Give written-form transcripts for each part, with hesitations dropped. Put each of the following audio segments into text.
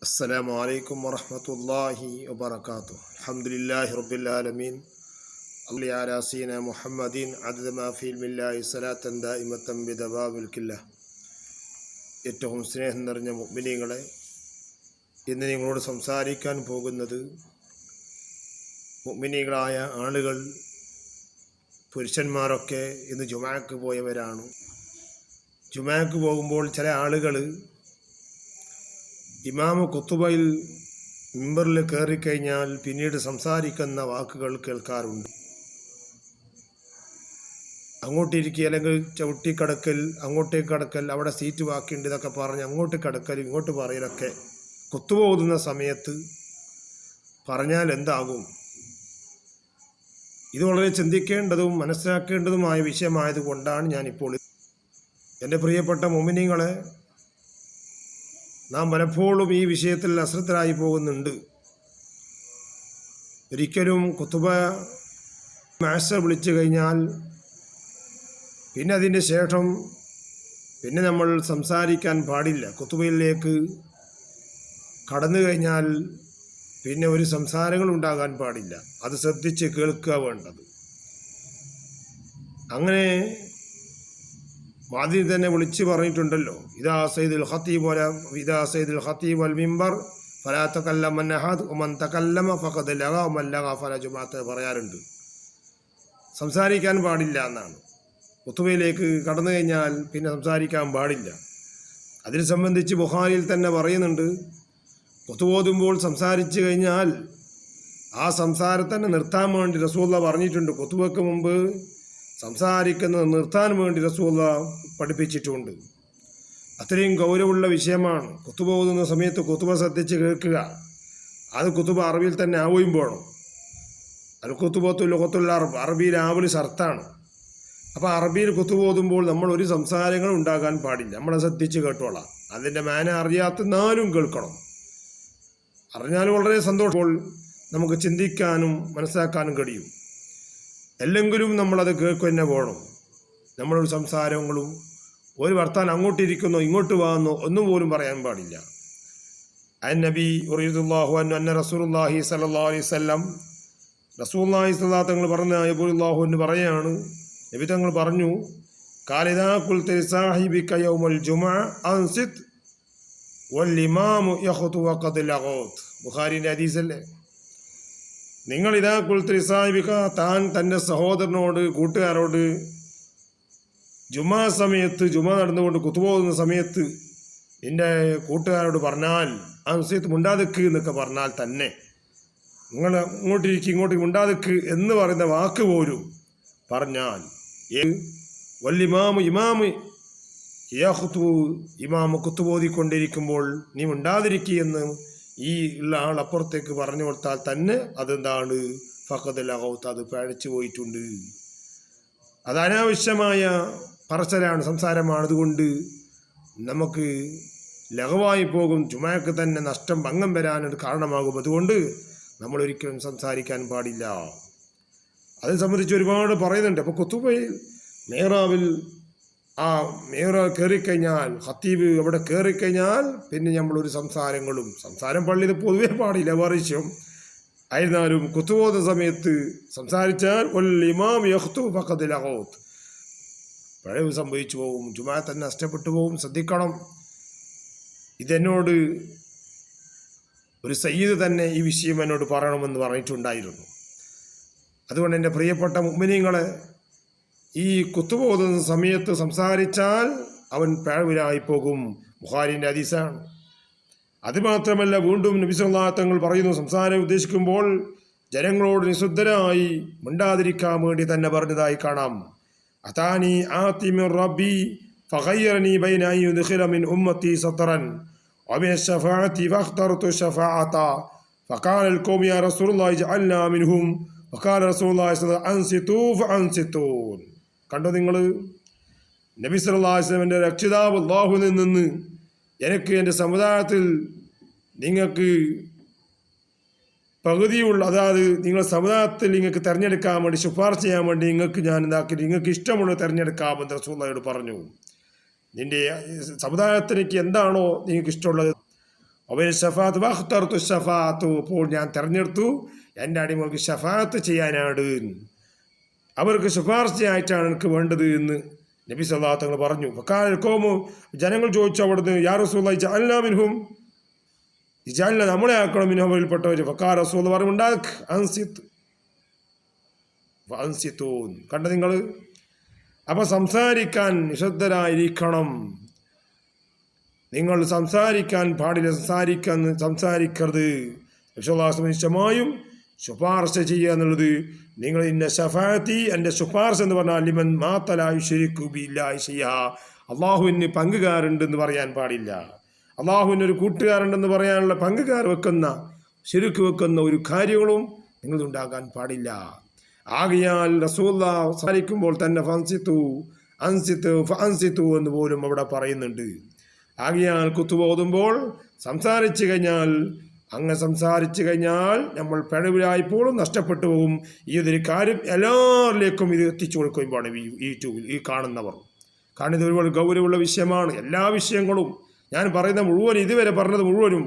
السلام عليكم ورحمة الله وبركاته. الحمد لله رب العالمين. صلى على سيدنا محمد عدد ما في علم الله صلاة دائمة بدوام الكلة. ഏറ്റവും സ്നേഹം നിറഞ്ഞ മുഅ്മിനീങ്ങളെ, ഇന്ന് നിങ്ങളോട് സംസാരിക്കാൻ പോകുന്നത് മുഅ്മിനീങ്ങളായ ആളുകൾ, പുരുഷന്മാരൊക്കെ ഇന്ന് ജുമാക്ക് പോയവരാണ്. ജുമാക്ക് പോകുമ്പോൾ ചില ആളുകൾ ഇമാമ ഖുതുബയിൽ മിമ്പറിൽ കയറിക്കഴിഞ്ഞാൽ പിന്നീട് സംസാരിക്കുന്ന വാക്കുകൾ കേൾക്കാറുണ്ട്. അങ്ങോട്ടിരിക്കുക, അല്ലെങ്കിൽ ചവിട്ടിക്കടക്കൽ, അങ്ങോട്ടേക്ക് കടക്കൽ, അവിടെ സീറ്റ് ബാക്കിയുണ്ട് ഇതൊക്കെ പറഞ്ഞ് അങ്ങോട്ട് കടക്കൽ ഇങ്ങോട്ട് പറയലൊക്കെ ഖുതുബ ഓതുന്ന സമയത്ത് പറഞ്ഞാൽ എന്താകും? ഇത് വളരെ ചിന്തിക്കേണ്ടതും മനസ്സിലാക്കേണ്ടതുമായ വിഷയമായതുകൊണ്ടാണ് ഞാനിപ്പോൾ എൻ്റെ പ്രിയപ്പെട്ട മുഅ്മിനീങ്ങളെ, നാം പലപ്പോഴും ഈ വിഷയത്തിൽ അശ്രദ്ധരായി പോകുന്നുണ്ട്. ഒരിക്കലും ഖുതുബ മാസ്റ്റർ വിളിച്ചു കഴിഞ്ഞാൽ പിന്നെ അതിൻ്റെ ശേഷം പിന്നെ നമ്മൾ സംസാരിക്കാൻ പാടില്ല. ഖുതുബയിലേക്ക് കടന്നു കഴിഞ്ഞാൽ പിന്നെ ഒരു സംസാരങ്ങൾ ഉണ്ടാകാൻ പാടില്ല. അത് ശ്രദ്ധിച്ച് കേൾക്കുക വേണ്ടത്. അങ്ങനെ വാദിൽ തന്നെ വിളിച്ച് പറഞ്ഞിട്ടുണ്ടല്ലോ, ഇദാ സയ്യിദുൽ ഖതീബ് വൽ മിമ്പർ ഫലാ തകല്ലമ അഹദ് വമൻ തകല്ലമ ഫഖദ് ലഗാ വമൻ ലഗാ ഫലാ ജുമാഅത്ത് പറയാറുണ്ട്. സംസാരിക്കാൻ പാടില്ല എന്നാണ്. ഖുതുബയിലേക്ക് കടന്നു കഴിഞ്ഞാൽ പിന്നെ സംസാരിക്കാൻ പാടില്ല. അതിനെ സംബന്ധിച്ച് ബുഖാരിയിൽ തന്നെ പറയുന്നുണ്ട്, ഖുതുബ ഓതുമ്പോൾ സംസാരിച്ചു കഴിഞ്ഞാൽ ആ സംസാരത്തന്നെ നിർത്താൻ വേണ്ടി റസൂലുള്ളാഹി പറഞ്ഞിട്ടുണ്ട്. ഖുതുബയ്ക്ക് മുമ്പ് സംസാരിക്കുന്നത് നിർത്താൻ വേണ്ടി റസൂലുള്ളാഹി പഠിപ്പിച്ചിട്ടുണ്ട്. അത്രയും ഗൗരവമുള്ള വിഷയമാണ്. ഖുതുബ ഓതുന്ന സമയത്ത് ഖുതുബ ശ്രദ്ധിച്ച് കേൾക്കുക. അത് ഖുതുബ അറബിയിൽ തന്നെ ആവുകയും വേണം. അൽ ഖുതുബത്തു ലുഗത്തുൽ അറബ്, അറബിയിൽ ആവല് ഷർത്താണ്. അപ്പോൾ അറബിയിൽ ഖുതുബ ഓതുമ്പോൾ നമ്മൾ ഒരു സംസാരങ്ങൾ ഉണ്ടാകാൻ പാടില്ല. നമ്മളെ ശ്രദ്ധിച്ച് കേട്ടോളാം. അതിൻ്റെ മാന അറിയാത്തന്നാലും കേൾക്കണം. അറിഞ്ഞാൽ വളരെ സന്തോഷം, നമുക്ക് ചിന്തിക്കാനും മനസ്സിലാക്കാനും കഴിയും. അല്ലെങ്കിലും നമ്മളത് കേൾക്കുക തന്നെ വേണം. നമ്മളൊരു സംസാരങ്ങളും ഒരു വർത്താനം അങ്ങോട്ടിരിക്കുന്നോ ഇങ്ങോട്ട് വാങ്ങുന്നോ ഒന്നും പോലും പറയാൻ പാടില്ല. നബി റളിയല്ലാഹു അൻഹു അന്ന റസൂലുള്ളാഹി സ്വല്ലല്ലാഹു അലൈഹി വസല്ലം, റസൂലുള്ളാഹി സ്വല്ലല്ലാഹു തങ്ങൾ പറഞ്ഞ റളിയല്ലാഹു അൻഹു പറയാണ്, നബി തങ്ങൾ പറഞ്ഞു, ഖാലിദാ ഖുൽത ലിസാഹിബിക യൗമൽ ജുമുഅ അൻസിത് വൽ ഇമാമു യഖ്തു വഖദ് ലഗത്. ബുഖാരിയുടെ ഹദീസല്ലേ. നിങ്ങൾ ഇതാ ഖുൽത ലിസാഹിബിക, താൻ തൻ്റെ സഹോദരനോട്, കൂട്ടുകാരോട് ജുമാ സമയത്ത്, ജുമാ നടന്നുകൊണ്ട് ഖുതുബ ഓതുന്ന സമയത്ത് നിൻ്റെ കൂട്ടുകാരോട് പറഞ്ഞാൽ അൻസിത് മുണ്ടാതിക്ക് എന്നൊക്കെ പറഞ്ഞാൽ തന്നെ, നിങ്ങൾ ഇങ്ങോട്ടിരിക്കും ഇങ്ങോട്ട് മുണ്ടാതിക്ക് എന്ന് പറയുന്ന വാക്ക് പോലും പറഞ്ഞാൽ, ഇമാമ് ഖുതുബ ഓതിക്കൊണ്ടിരിക്കുമ്പോൾ നീ മുണ്ടാതിരിക്കുകയെന്ന് ഈ ഉള്ള ആൾ അപ്പുറത്തേക്ക് പറഞ്ഞു കൊടുത്താൽ തന്നെ അതെന്താണ്? ഫഖദ് ലഗൗത്ത്, അത് പഴച്ചു പോയിട്ടുണ്ട്. അത് അനാവശ്യമായ പറച്ചിലാണ്, സംസാരമാണ്. അതുകൊണ്ട് നമുക്ക് ലഘുവായി പോകും, ജുമാക്ക് തന്നെ നഷ്ടം, ഭംഗം വരാനൊരു കാരണമാകും. അതുകൊണ്ട് നമ്മൾ ഒരിക്കലും സംസാരിക്കാൻ പാടില്ല. അത് സംബന്ധിച്ച് ഒരുപാട് പറയുന്നുണ്ട്. അപ്പോൾ ഖുതുബയിൽ മേറാവിൽ മേറാവ് കയറിക്കഴിഞ്ഞാൽ, ഖത്തീബ് അവിടെ കയറിക്കഴിഞ്ഞാൽ പിന്നെ നമ്മളൊരു സംസാരം പള്ളിയിൽ പൊതുവേ പാടില്ല, വർഷം ആയിരുന്നാലും ഖുതുബ ഓതുന്ന സമയത്ത് സംസാരിച്ചാൽ വൽ ഇമാം യഖ്തുബു ഫഖദ് ലഗൗത്ത്, പിഴവ് സംഭവിച്ചു പോകും, ജുമാ തന്നെ നഷ്ടപ്പെട്ടു പോകും. ശ്രദ്ധിക്കണം. ഇതെന്നോട് ഒരു സയ്യിദ് തന്നെ ഈ വിഷയം എന്നോട് പറയണമെന്ന് പറഞ്ഞിട്ടുണ്ടായിരുന്നു. അതുകൊണ്ട് എൻ്റെ പ്രിയപ്പെട്ട മുഅ്മിനീങ്ങളെ, ഈ ഖുതുബ ഓതുന്ന സമയത്ത് സംസാരിച്ചാൽ അവൻ പിഴവിലായി പോകും. ബുഖാരിൻ്റെ ഹദീസാണ്. അതുമാത്രമല്ല, വീണ്ടും നബി സല്ലല്ലാഹു അലൈഹി തങ്ങൾ പറയുന്നു, സംസാരം ഉദ്ദേശിക്കുമ്പോൾ ജനങ്ങളോട് നിശുദ്ധരായി മിണ്ടാതിരിക്കാൻ വേണ്ടി തന്നെ പറഞ്ഞതായി കാണാം. അതാനി ആതി മിർ റബ്ബി ഫഗയ്യറനി ബൈന അൻ യുദ്ഖില മിൻ ഉമ്മത്തി സത്റൻ വമിൻ അശ്ശഫാഅത്തി ഫഖ്തറതു ശഫാഅത ഫഖാല അൽഖൗമു യാ റസൂലുള്ളാഹി ജഅൽനാ മിൻഹും ഫഖാല റസൂലുള്ളാഹി സ്വല്ലല്ലാഹു അലൈഹി വസല്ലം അൻസിതു ഫഅൻസിതൂൻ. കണ്ടോ നിങ്ങൾ, നബി സല്ലല്ലാഹു അലൈഹി വസല്ലം രക്ഷിതാവ് അല്ലാഹുവിൽ നിന്ന് എനിക്ക് എൻ്റെ സമുദായത്തിൽ നിങ്ങൾക്ക് പകുതിയുള്ള, അതായത് നിങ്ങളുടെ സമുദായത്തിൽ നിങ്ങൾക്ക് തിരഞ്ഞെടുക്കാൻ വേണ്ടി, ശുപാർശ ചെയ്യാൻ വേണ്ടി നിങ്ങൾക്ക് ഞാൻ എന്താക്കി, നിങ്ങൾക്ക് ഇഷ്ടമുള്ളത് തിരഞ്ഞെടുക്കാമെന്ന് റസൂലുള്ളാഹിയോട് പറഞ്ഞു. നിൻ്റെ സമുദായത്തിലേക്ക് എന്താണോ നിങ്ങൾക്ക് ഇഷ്ടമുള്ളത് അവൻ ഷഫാത്ത് വഖ്തർതു ഷഫാത്തു, അപ്പോൾ ഞാൻ തിരഞ്ഞെടുത്തു എൻ്റെ അടിമകൾക്ക് ഷഫാത്ത് ചെയ്യാനാണ്, അവർക്ക് ശുപാർശയായിട്ടാണ് എനിക്ക് വേണ്ടത് എന്ന് നബി സല്ലല്ലാഹു അലൈഹി വസല്ലം പറഞ്ഞു. ഫഖാല ഖൗമു, ജനങ്ങൾ ചോദിച്ചു അവിടുന്ന്, യാ റസൂലല്ലാഹി ജഅൽനാ മിൻഹും, ജഅൽനാ നമ്മളെ ആക്കണം മിൻഹും അവരിൽപ്പെട്ടവർ. ഫഖാല റസൂൽ പറഞ്ഞു, ഉണ്ടാക്ക് അൻസിത്ത് അൻസിത്തൂൻ. കണ്ട നിങ്ങൾ, അപ്പൊ സംസാരിക്കാൻ നിശബ്ദരായിരിക്കണം. നിങ്ങൾ സംസാരിക്കാൻ പാടില്ല, സംസാരിക്കരുത്. നിശ്ചയമായും ശുപാർശ ചെയ്യുക എന്നുള്ളത്, നിങ്ങൾ ഇന്ന ഷഫാഅത്തി, എൻ്റെ ശുപാർശ എന്ന് പറഞ്ഞാൽ ലിമൻ മാത ലാ യുശ്രികു ബില്ലാഹി ശൈഅ, അള്ളാഹുവിന് പങ്കുകാരുണ്ടെന്ന് പറയാൻ പാടില്ല. അള്ളാഹുവിന് ഒരു കൂട്ടുകാരുണ്ടെന്ന് പറയാനുള്ള പങ്കുകാർ വെക്കുന്ന, ശിർക്ക് വെക്കുന്ന ഒരു കാര്യങ്ങളും നിങ്ങളുണ്ടാകാൻ പാടില്ല. ആകയാൽ റസൂലുള്ളാഹി സംസാരിക്കുമ്പോൾ തന്നെ ഫൻസിത്തു എന്ന് പോലും അവിടെ പറയുന്നുണ്ട്. ആകയാൽ കുത്തുബ ഓതുമ്പോൾ സംസാരിച്ചു കഴിഞ്ഞാൽ നമ്മൾ പിഴവിലായിപ്പോഴും നഷ്ടപ്പെട്ടു പോകും. ഈ ഒരു കാര്യം എല്ലാവരിലേക്കും ഇത് എത്തിച്ചു കൊടുക്കുകയുമാണ് യൂട്യൂബിൽ ഈ കാണുന്നവർ. കാരണം ഇത് ഒരുപാട് ഗൗരവമുള്ള വിഷയമാണ്. എല്ലാ വിഷയങ്ങളും ഞാൻ പറയുന്ന മുഴുവൻ, ഇതുവരെ പറഞ്ഞത് മുഴുവനും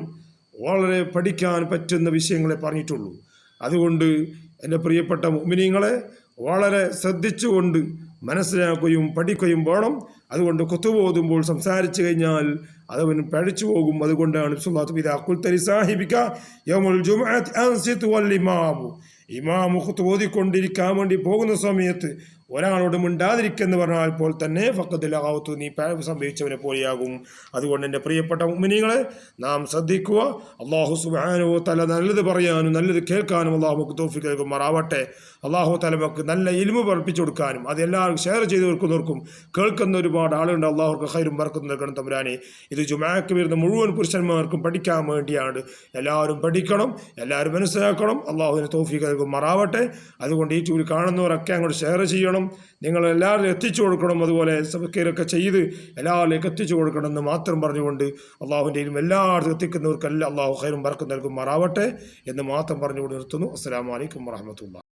വളരെ പഠിക്കാൻ പറ്റുന്ന വിഷയങ്ങളെ പറഞ്ഞിട്ടുള്ളൂ. അതുകൊണ്ട് എൻ്റെ പ്രിയപ്പെട്ട മുഅ്മിനീങ്ങളെ വളരെ ശ്രദ്ധിച്ചുകൊണ്ട് മനസ്സിലാക്കുകയും പഠിക്കുകയും വേണം. അതുകൊണ്ട് ഖുതുബ ഓതുമ്പോൾ സംസാരിച്ചു കഴിഞ്ഞാൽ അതവന് പഴിച്ചു പോകും. അതുകൊണ്ടാണ് ഇമാമു ഖുതുബ ഓതിക്കൊണ്ടിരിക്കാൻ വേണ്ടി പോകുന്ന സമയത്ത് ഒരാളോട് മിണ്ടാതിരിക്കെന്ന് പറഞ്ഞാൽ പോൽ തന്നെ ഫഖദ് ലഗൗതു, നീ പിഴവ് സംഭവിച്ചവനെ പോലെയാകും. അതുകൊണ്ട് എൻ്റെ പ്രിയപ്പെട്ട മുഅ്മിനീങ്ങളെ നാം ശ്രദ്ധിക്കുക. അല്ലാഹു സുബ്ഹാനഹു വ തആല നല്ലത് പറയാനും നല്ലത് കേൾക്കാനും അല്ലാഹു നമുക്ക് തൗഫീഖ് നൽകുമാറാവട്ടെ. അല്ലാഹു തആല നമുക്ക് നല്ല ഇൽമു പഠിപ്പിച്ചു കൊടുക്കാനും അത് എല്ലാവർക്കും ഷെയർ ചെയ്ത് കൊടുക്കുന്നവർക്കും കേൾക്കുന്ന ഒരുപാട് ആളുണ്ട്. അല്ലാഹുർക്ക് ഖൈറും ബർക്കത്തും നൽകണം തമ്പുരാനെ. ഇത് ജുമുഅക്ക് വരുന്ന മുഴുവൻ പുരുഷന്മാർക്കും പഠിക്കാൻ വേണ്ടിയാണ്. എല്ലാവരും പഠിക്കണം, എല്ലാവരും മനസ്സിലാക്കണം. അല്ലാഹുവിന് തൗഫീഖ് നൽകുമാറാവട്ടെ. അതുകൊണ്ട് ഈ ചൂട് കാണുന്നവരൊക്കെ അങ്ങോട്ട് ഷെയർ ചെയ്യണം, നിങ്ങൾ എല്ലാവരും എത്തിച്ചു കൊടുക്കണം. അതുപോലെ സബ്സ്ക്രൈബൊക്കെ ചെയ്ത് എല്ലാവരിലേക്ക് എത്തിച്ചു കൊടുക്കണം എന്ന് മാത്രം പറഞ്ഞുകൊണ്ട് അള്ളാഹുവിൻ്റെയും എല്ലാവരും എത്തിക്കുന്നവർക്കെല്ലാം അള്ളാഹു ഖൈറും ബർക്കത്തും നൽകുമാറാവട്ടെ എന്ന് മാത്രം പറഞ്ഞുകൊണ്ട് നിർത്തുന്നു. അസ്സലാമു അലൈക്കും വറഹ്മത്തുള്ളാഹി.